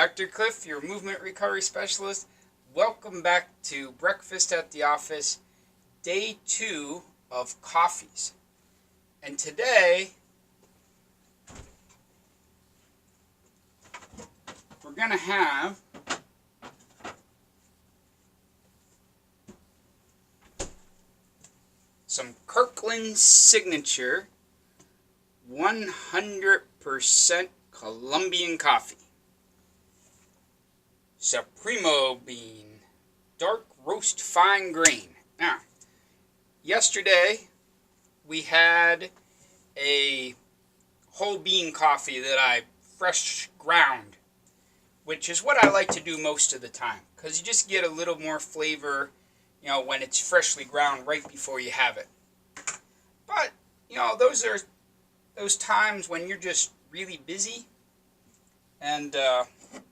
Dr. Clif, your movement recovery specialist. Welcome back to Breakfast at the Office, day 2 of coffees. And today, we're going to have some Kirkland Signature 100% Colombian coffee. Supremo bean, dark roast fine grain. Now, yesterday we had a whole bean coffee that I fresh ground, which is what I like to do most of the time, because you just get a little more flavor, when it's freshly ground right before you have it. But, those are those times when you're just really busy and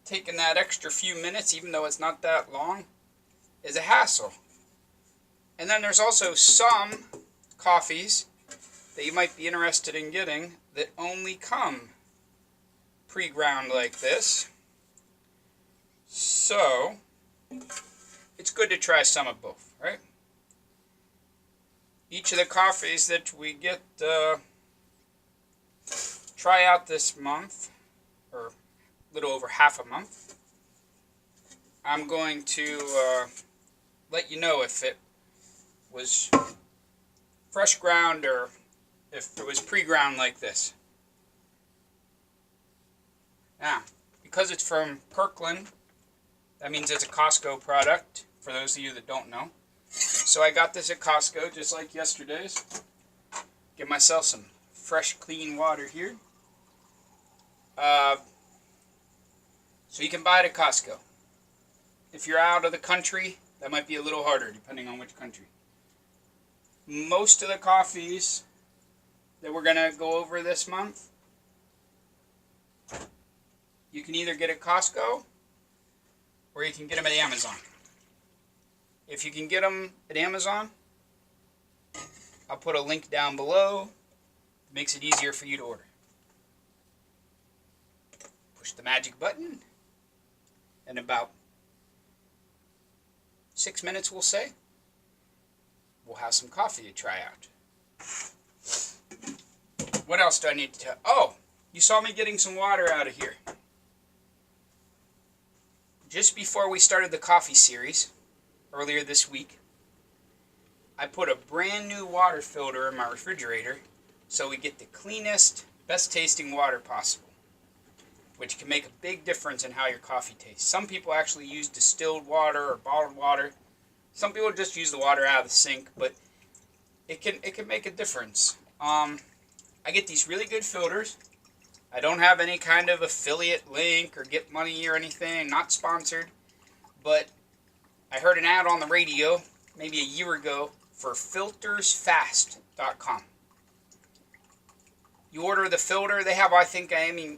taking that extra few minutes, even though it's not that long, is a hassle. And then there's also some coffees that you might be interested in getting that only come pre-ground like this. So it's good to try some of both, right? Each of the coffees that we get try out this month, or a little over half a month, I'm going to let you know if it was fresh ground or if it was pre-ground like this. Now, because it's from Kirkland, that means it's a Costco product, for those of you that don't know. So I got this at Costco, just like yesterday's. Get myself some fresh, clean water here. So you can buy it at Costco. If you're out of the country, that might be a little harder, depending on which country. Most of the coffees that we're going to go over this month, you can either get at Costco or you can get them at Amazon. If you can get them at Amazon, I'll put a link down below. It makes it easier for you to order. Push the magic button, and about 6 minutes, we'll say, we'll have some coffee to try out. What else do I need to tell? Oh, you saw me getting some water out of here. Just before we started the coffee series, earlier this week, I put a brand new water filter in my refrigerator so we get the cleanest, best tasting water possible, which can make a big difference in how your coffee tastes. Some people actually use distilled water or bottled water. Some people just use the water out of the sink, but it can make a difference. I get these really good filters. I don't have any kind of affiliate link or get money or anything, not sponsored, but I heard an ad on the radio maybe a year ago for filtersfast.com. You order the filter, they have,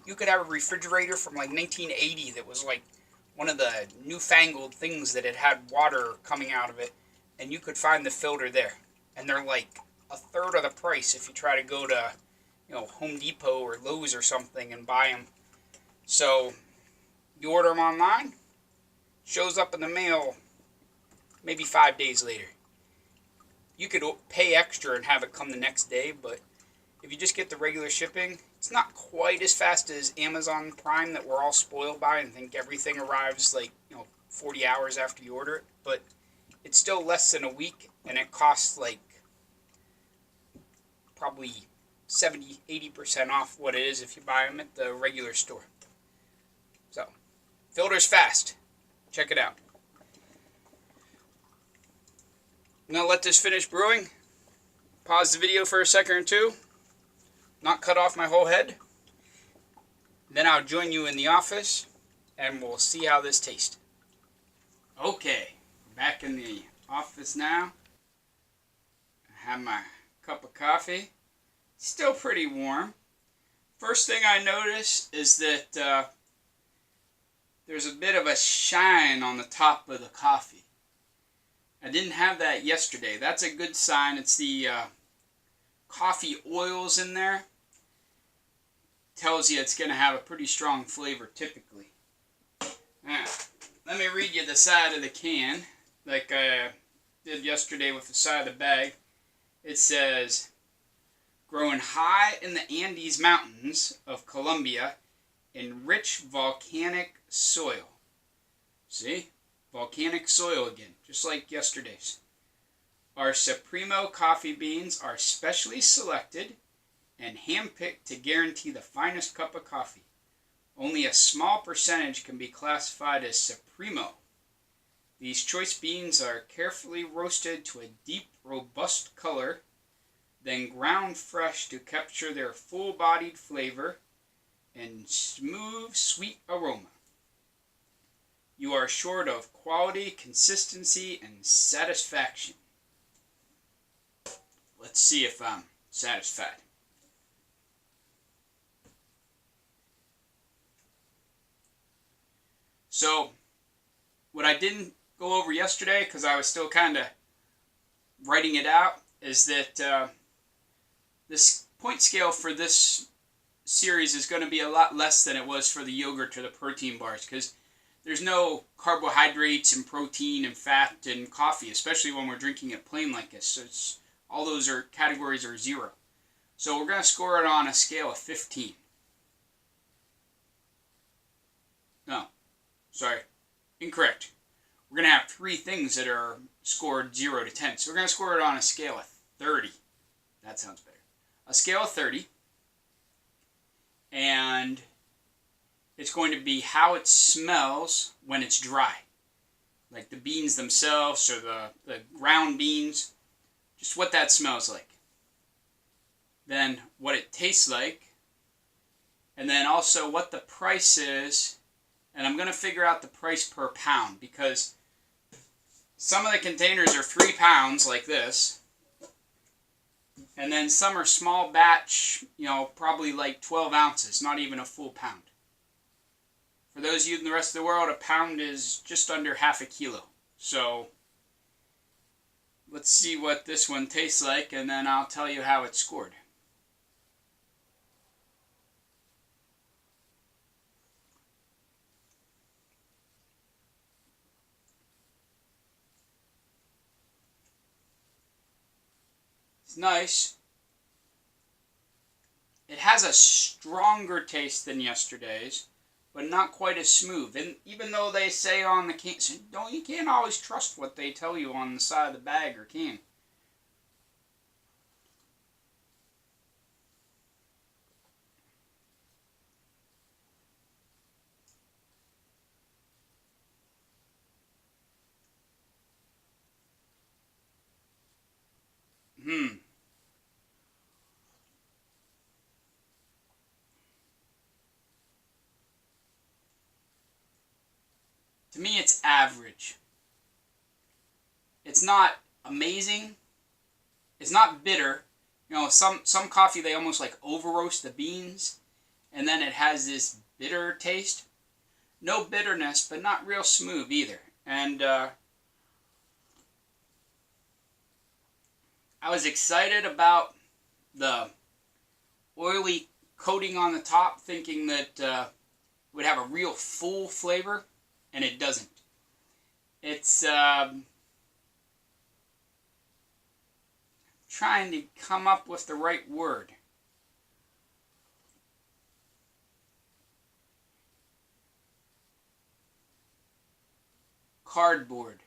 you could have a refrigerator from like 1980 that was like one of the newfangled things that had water coming out of it, and you could find the filter there. And they're like a third of the price if you try to go to, Home Depot or Lowe's or something and buy them. So you order them online, shows up in the mail maybe 5 days later. You could pay extra and have it come the next day, but if you just get the regular shipping, it's not quite as fast as Amazon Prime that we're all spoiled by and think everything arrives 40 hours after you order it, but it's still less than a week, and it costs probably 70-80% off what it is if you buy them at the regular store. So, Filters Fast. Check it out. I'm going to let this finish brewing. Pause the video for a second or two. Not cut off my whole head. Then I'll join you in the office and we'll see how this tastes. Okay, back in the office now. I have my cup of coffee. Still pretty warm. First thing I notice is that there's a bit of a shine on the top of the coffee. I didn't have that yesterday. That's a good sign. It's the coffee oils in there. Tells you it's going to have a pretty strong flavor typically. Now, let me read you the side of the can, like I did yesterday with the side of the bag. It says, growing high in the Andes Mountains of Colombia in rich volcanic soil. See? Volcanic soil again, just like yesterday's. Our Supremo coffee beans are specially selected and handpicked to guarantee the finest cup of coffee. Only a small percentage can be classified as Supremo. These choice beans are carefully roasted to a deep, robust color, then ground fresh to capture their full-bodied flavor and smooth, sweet aroma. You are assured of quality, consistency, and satisfaction. Let's see if I'm satisfied. So, what I didn't go over yesterday, because I was still kind of writing it out, is that this point scale for this series is going to be a lot less than it was for the yogurt or the protein bars, because there's no carbohydrates and protein and fat in coffee, especially when we're drinking it plain like this. So all those categories are 0. So we're going to score it on a scale of 15. No. Sorry, incorrect. We're going to have 3 things that are scored 0 to 10. So we're going to score it on a scale of 30. That sounds better. A scale of 30. And it's going to be how it smells when it's dry. Like the beans themselves or the ground beans. Just what that smells like. Then what it tastes like. And then also what the price is. And I'm going to figure out the price per pound, because some of the containers are 3 pounds like this. And then some are small batch, probably like 12 ounces, not even a full pound. For those of you in the rest of the world, a pound is just under half a kilo. So let's see what this one tastes like, and then I'll tell you how it's scored. It's nice. It has a stronger taste than yesterday's, but not quite as smooth. And even though they say on the can, you can't always trust what they tell you on the side of the bag or can. To me, it's average. It's not amazing. It's not bitter. Some coffee, they almost like over roast the beans, and then it has this bitter taste. No bitterness, but not real smooth either. And I was excited about the oily coating on the top, thinking that it would have a real full flavor. And it doesn't. It's trying to come up with the right word. Cardboard.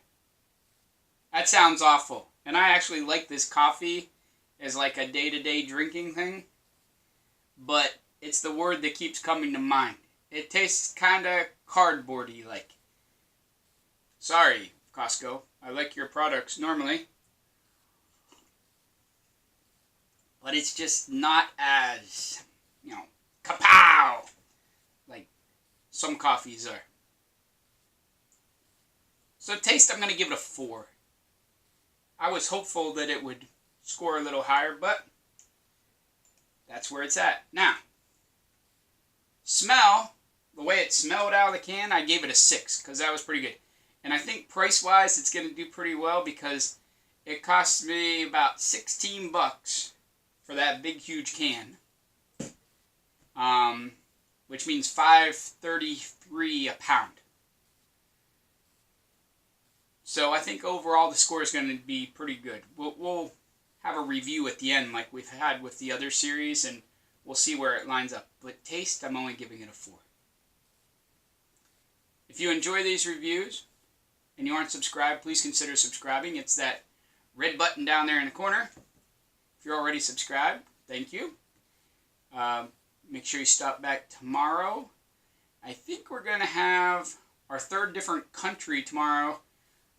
That sounds awful. And I actually like this coffee as like a day-to-day drinking thing. But it's the word that keeps coming to mind. It tastes kind of cardboardy like. Sorry, Costco. I like your products normally. But it's just not as, kapow! Like some coffees are. So taste, I'm going to give it a 4. I was hopeful that it would score a little higher, but that's where it's at. Now, smell, the way it smelled out of the can, I gave it a 6 because that was pretty good. And I think price-wise, it's going to do pretty well because it cost me about 16 bucks for that big, huge can. Which means $5.33 a pound. So I think overall the score is going to be pretty good. We'll have a review at the end like we've had with the other series, and we'll see where it lines up. But taste, I'm only giving it a 4. If you enjoy these reviews and you aren't subscribed, please consider subscribing. It's that red button down there in the corner. If you're already subscribed, thank you. Make sure you stop back tomorrow. I think we're going to have our 3rd different country tomorrow.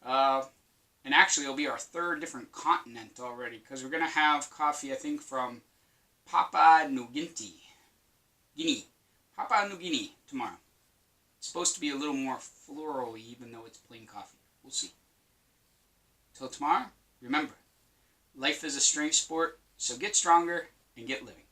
And actually it'll be our 3rd different continent already, because we're going to have coffee, I think, from Papua New Guinea. Papua New Guinea tomorrow. It's supposed to be a little more floral-y, even though it's plain coffee. We'll see. Till tomorrow, remember, life is a strength sport, so get stronger and get living.